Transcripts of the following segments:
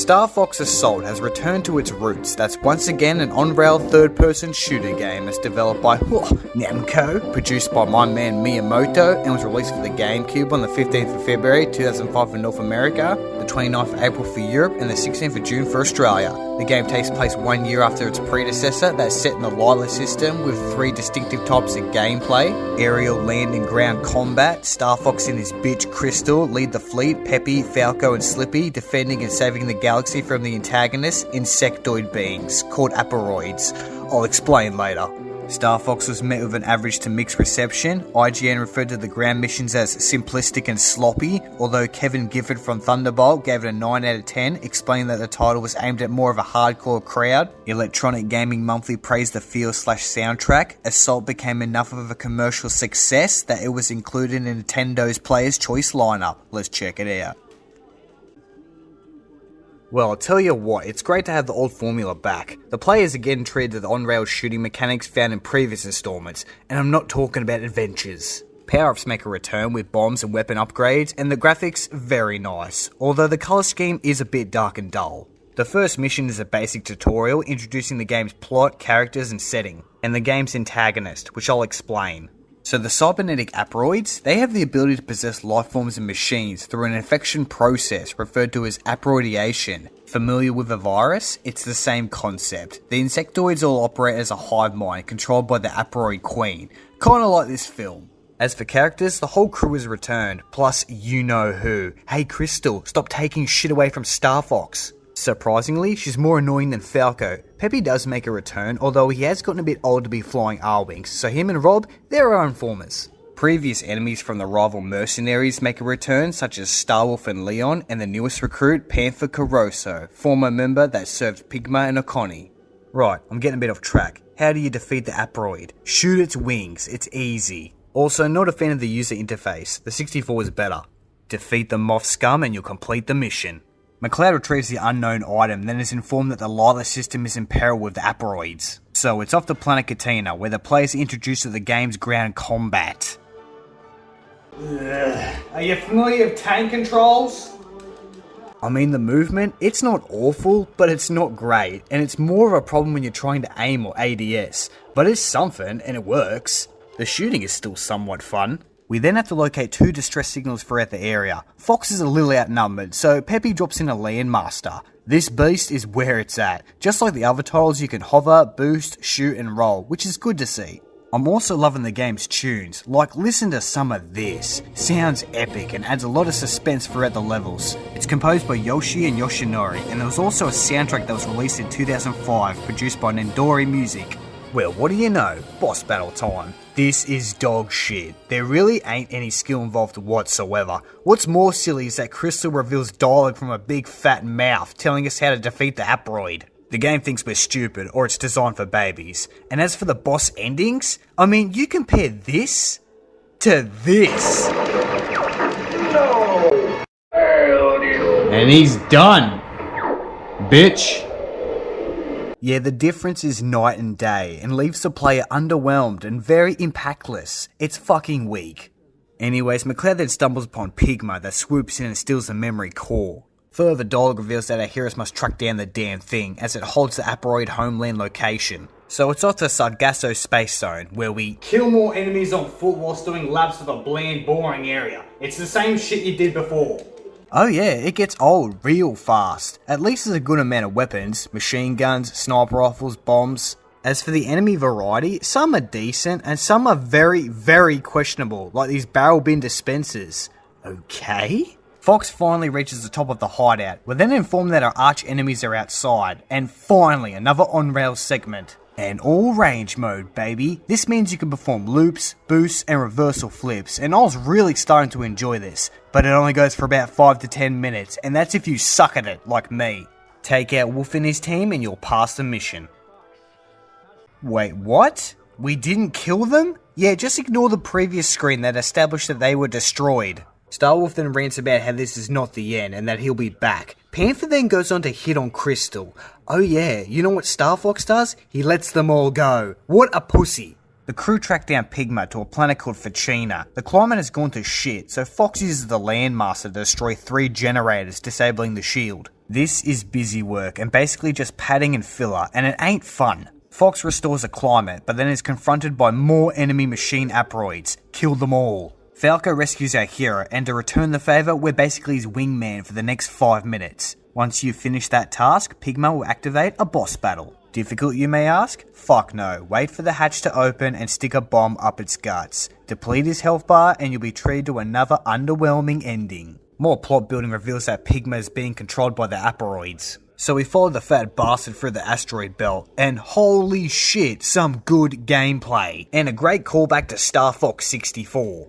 Star Fox Assault has returned to its roots. That's once again an on-rail third-person shooter game that's developed by Namco, produced by my man Miyamoto, and was released for the GameCube on the 15th of February 2005 for North America, the 29th of April for Europe, and the 16th of June for Australia. The game takes place 1 year after its predecessor that's set in the Lila system with 3 distinctive types of gameplay: aerial, land and ground combat. Star Fox and his bitch Crystal lead the fleet, Peppy, Falco and Slippy defending and saving the galaxy from the antagonists, insectoid beings called Aporoids. I'll explain later. Star Fox was met with an average to mixed reception. IGN referred to the ground missions as simplistic and sloppy, although Kevin Gifford from Thunderbolt gave it a 9 out of 10, explaining that the title was aimed at more of a hardcore crowd. Electronic Gaming Monthly praised the feel/soundtrack. Assault became enough of a commercial success that it was included in Nintendo's Player's Choice lineup. Let's check it out. Well, I'll tell you what, it's great to have the old formula back. The players are getting treated to the on-rail shooting mechanics found in previous installments, and I'm not talking about adventures. Power-ups make a return with bombs and weapon upgrades, and the graphics very nice, although the colour scheme is a bit dark and dull. The first mission is a basic tutorial introducing the game's plot, characters and setting, and the game's antagonist, which I'll explain. So the cybernetic Aporoids, they have the ability to possess life forms and machines through an infection process referred to as aporoidation. Familiar with a virus? It's the same concept. The insectoids all operate as a hive mind controlled by the Aporoid Queen, kinda like this film. As for characters, the whole crew has returned, plus you know who. Hey Crystal, stop taking shit away from Star Fox. Surprisingly, she's more annoying than Falco. Peppy does make a return, although he has gotten a bit old to be flying R-Wings, so him and Rob, they're our informers. Previous enemies from the rival mercenaries make a return, such as Starwolf and Leon, and the newest recruit, Panther Caroso, former member that served Pigma and Oconi. Right, I'm getting a bit off track. How do you defeat the Aporoid? Shoot its wings, it's easy. Also, not a fan of the user interface, the 64 is better. Defeat the moth scum and you'll complete the mission. McLeod retrieves the unknown item, then is informed that the Lila system is in peril with the Aporoids. So it's off to planet Katina, where the players are introduced to the game's ground combat. Are you familiar with tank controls? I mean, the movement, it's not awful, but it's not great, and it's more of a problem when you're trying to aim or ADS, but it's something, and it works. The shooting is still somewhat fun. We then have to locate 2 distress signals throughout the area. Fox is a little outnumbered, so Peppy drops in a Landmaster. This beast is where it's at. Just like the other titles, you can hover, boost, shoot and roll, which is good to see. I'm also loving the game's tunes, like listen to some of this. Sounds epic and adds a lot of suspense throughout the levels. It's composed by Yoshi and Yoshinori, and there was also a soundtrack that was released in 2005, produced by Nendori Music. Well, what do you know? Boss battle time. This is dog shit. There really ain't any skill involved whatsoever. What's more silly is that Crystal reveals dialogue from a big fat mouth telling us how to defeat the Aporoid. The game thinks we're stupid, or it's designed for babies. And as for the boss endings, I mean, you compare this to this. No. And he's done, bitch. Yeah, the difference is night and day, and leaves the player underwhelmed and very impactless. It's fucking weak. Anyways, McLeod then stumbles upon Pigma that swoops in and steals the memory core. Further, dialogue reveals that our heroes must track down the damn thing, as it holds the Aporoid homeland location. So it's off to Sargasso Space Zone, where we kill more enemies on foot whilst doing laps of a bland, boring area. It's the same shit you did before. Oh yeah, it gets old real fast. At least there's a good amount of weapons, machine guns, sniper rifles, bombs. As for the enemy variety, some are decent and some are very, very questionable, like these barrel bin dispensers. Okay? Fox finally reaches the top of the hideout. We're then informed that our arch enemies are outside, and finally another on-rail segment. And all range mode, baby. This means you can perform loops, boosts, and reversal flips, and I was really starting to enjoy this, but it only goes for about 5 to 10 minutes, and that's if you suck at it, like me. Take out Wolf and his team and you'll pass the mission. Wait, what? We didn't kill them? Yeah, just ignore the previous screen that established that they were destroyed. Starwolf then rants about how this is not the end and that he'll be back. Panther then goes on to hit on Crystal. Oh yeah, you know what Star Fox does? He lets them all go. What a pussy. The crew track down Pigma to a planet called Facina. The climate has gone to shit, so Fox uses the Landmaster to destroy 3 generators, disabling the shield. This is busy work and basically just padding and filler, and it ain't fun. Fox restores a climate, but then is confronted by more enemy machine aperoids. Kill them all. Falco rescues our hero, and to return the favour, we're basically his wingman for the next 5 minutes. Once you finish that task, Pigma will activate a boss battle. Difficult, you may ask? Fuck no. Wait for the hatch to open and stick a bomb up its guts. Deplete his health bar and you'll be treated to another underwhelming ending. More plot building reveals that Pigma is being controlled by the aperoids. So we follow the fat bastard through the asteroid belt, and holy shit, some good gameplay, and a great callback to Star Fox 64.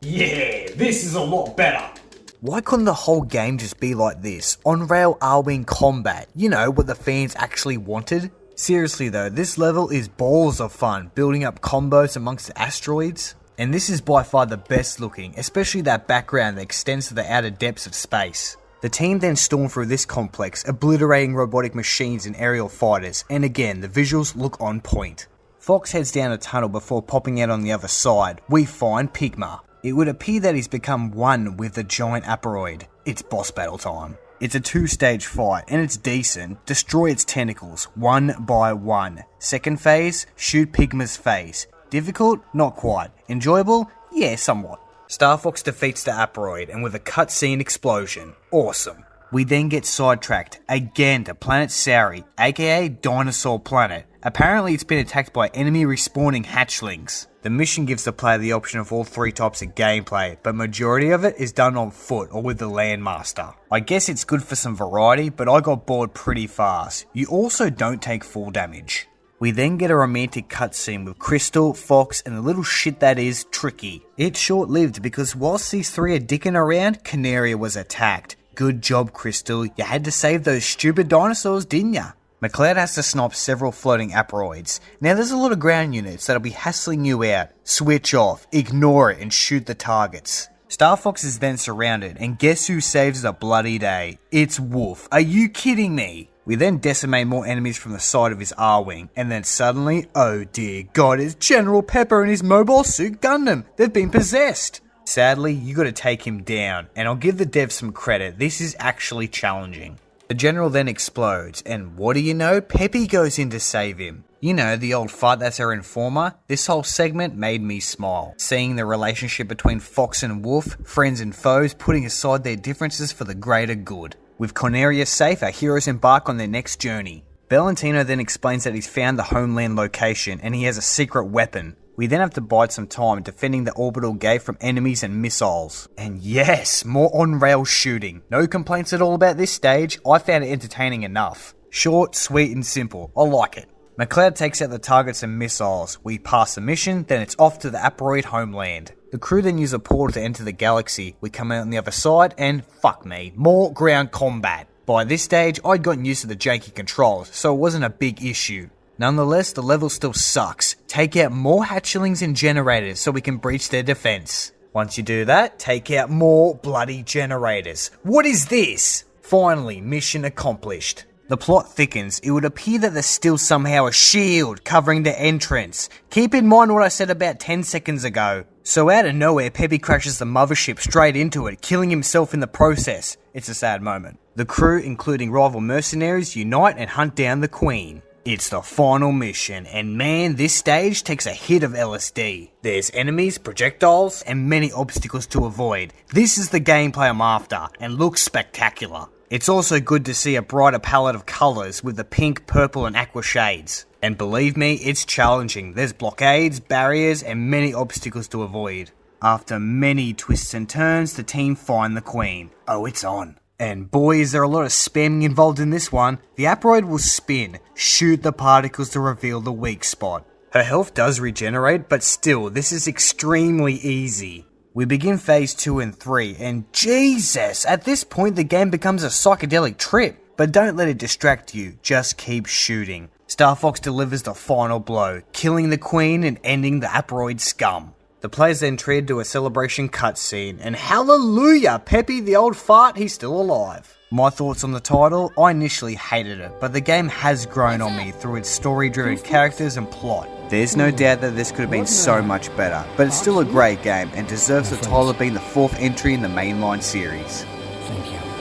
Yeah, this is a lot better. Why couldn't the whole game just be like this? On-rail R-Wing combat, you know, what the fans actually wanted? Seriously though, this level is balls of fun, building up combos amongst the asteroids. And this is by far the best looking, especially that background that extends to the outer depths of space. The team then storm through this complex, obliterating robotic machines and aerial fighters, and again, the visuals look on point. Fox heads down a tunnel before popping out on the other side. We find Pigma. It would appear that he's become one with the giant aperoid. It's boss battle time. It's a 2-stage fight, and it's decent. Destroy its tentacles, one by one. Second phase, shoot Pigma's face. Difficult? Not quite. Enjoyable? Yeah, somewhat. Star Fox defeats the aperoid, and with a cutscene explosion. Awesome. We then get sidetracked, again to Planet Sauri, aka Dinosaur Planet. Apparently it's been attacked by enemy respawning hatchlings. The mission gives the player the option of all 3 types of gameplay, but majority of it is done on foot or with the Landmaster. I guess it's good for some variety, but I got bored pretty fast. You also don't take full damage. We then get a romantic cutscene with Crystal, Fox, and the little shit that is Tricky. It's short-lived because whilst these 3 are dicking around, Canaria was attacked. Good job, Crystal. You had to save those stupid dinosaurs, didn't ya? McLeod has to snipe several floating aperoids. Now there's a lot of ground units that'll be hassling you out. Switch off, ignore it, and shoot the targets. Star Fox is then surrounded, and guess who saves the bloody day? It's Wolf. Are you kidding me? We then decimate more enemies from the side of his R-Wing, and then suddenly, oh dear god, it's General Pepper and his Mobile Suit Gundam. They've been possessed. Sadly, you gotta take him down, and I'll give the devs some credit, this is actually challenging. The General then explodes, and what do you know, Peppy goes in to save him. You know, the old fart that's our informer. This whole segment made me smile. Seeing the relationship between Fox and Wolf, friends and foes, putting aside their differences for the greater good. With Corneria safe, our heroes embark on their next journey. Valentino then explains that he's found the homeland location, and he has a secret weapon. We then have to bide some time defending the orbital gate from enemies and missiles. And yes, more on-rail shooting. No complaints at all about this stage, I found it entertaining enough. Short, sweet and simple, I like it. McLeod takes out the targets and missiles. We pass the mission, then it's off to the aperoid homeland. The crew then use a portal to enter the galaxy. We come out on the other side and fuck me, more ground combat. By this stage, I'd gotten used to the janky controls, so it wasn't a big issue. Nonetheless, the level still sucks. Take out more hatchlings and generators so we can breach their defense. Once you do that, take out more bloody generators. What is this? Finally, mission accomplished. The plot thickens. It would appear that there's still somehow a shield covering the entrance. Keep in mind what I said about 10 seconds ago. So out of nowhere, Peppy crashes the mothership straight into it, killing himself in the process. It's a sad moment. The crew, including rival mercenaries, unite and hunt down the Queen. It's the final mission, and man, this stage takes a hit of LSD. There's enemies, projectiles, and many obstacles to avoid. This is the gameplay I'm after, and looks spectacular. It's also good to see a brighter palette of colours with the pink, purple and aqua shades. And believe me, it's challenging. There's blockades, barriers, and many obstacles to avoid. After many twists and turns, the team find the Queen. Oh, it's on. And boy, is there a lot of spamming involved in this one. The aperoid will spin, shoot the particles to reveal the weak spot. Her health does regenerate, but still, this is extremely easy. We begin phase 2 and 3, and Jesus, at this point the game becomes a psychedelic trip. But don't let it distract you, just keep shooting. Star Fox delivers the final blow, killing the Queen and ending the aperoid scum. The players then treated to a celebration cutscene, and hallelujah, Peppy the old fart, he's still alive. My thoughts on the title, I initially hated it, but the game has grown on me through its story-driven characters and plot. There's no doubt that this could have been so much better, but it's still a great game and deserves the title of being the 4th entry in the mainline series. Thank you.